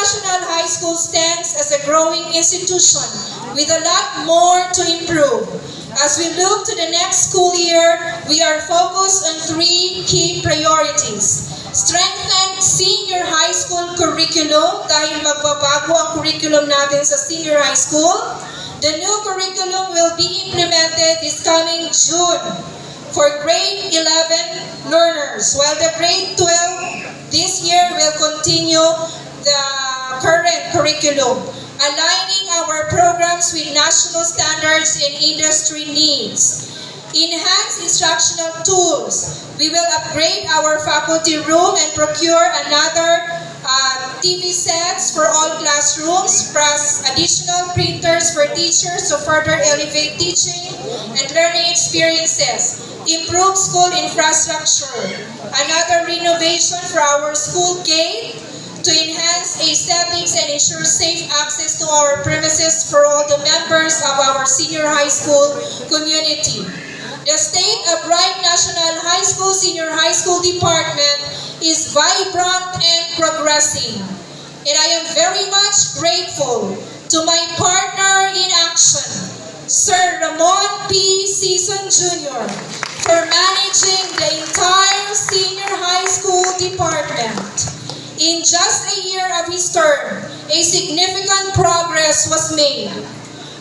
National High School stands as a growing institution with a lot more to improve. As we look to the next school year, we are focused on three key priorities. Strengthen senior high school curriculum dahil magbabago ang curriculum natin sa senior high school. The new curriculum will be implemented this coming June for grade 11 learners, while the grade 12 this year will continue the current curriculum, aligning our programs with national standards and industry needs. Enhance instructional tools. We will upgrade our faculty room and procure another TV sets for all classrooms, plus additional printers for teachers to further elevate teaching and learning experiences. Improve school infrastructure. Another renovation for our school gate to enhance aesthetics and ensure safe access to our premises for all the members of our senior high school community. The State of Wright National High School Senior High School Department is vibrant and progressing. And I am very much grateful to my partner in action, Sir Ramon P. Season Jr., for managing the entire senior high school department. In just a year of his term, a significant progress was made.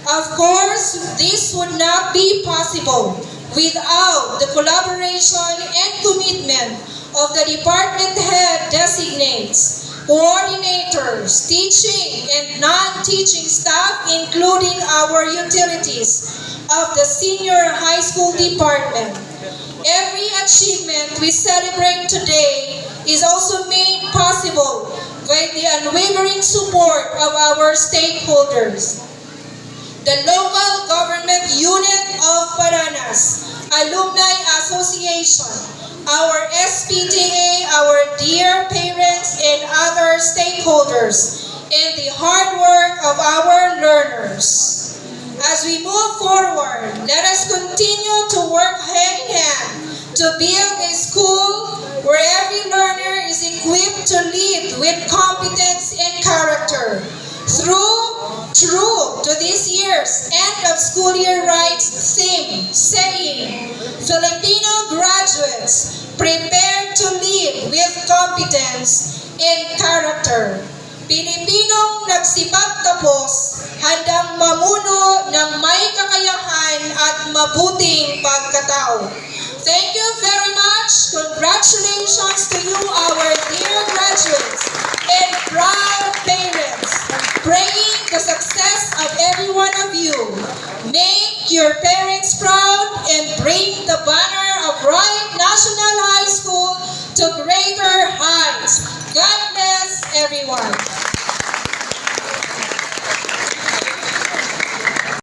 Of course, this would not be possible without the collaboration and commitment of the department head designates, coordinators, teaching and non-teaching staff, including our utilities of the senior high school department. Every achievement we celebrate today is also made possible by the unwavering support of our stakeholders. The local government unit of Paranas, Alumni Association, our SPTA, our dear parents and other stakeholders, and the hard work of our learners. As we move forward, let us continue to work hand in hand to build a school where every learner is equipped to lead with competence and character. True to this year's end of school year rights theme, saying, Filipino graduates prepared to lead with competence and character. Pilipinong nagsipag tapos, handang mamuno ng may kakayahan at mabuting pagkatao. Thank you very much. Congratulations to you, our dear graduates and proud parents. Praying the success of every one of you. Make your parents proud and bring the banner of Wright National High School to greater heights. God bless everyone.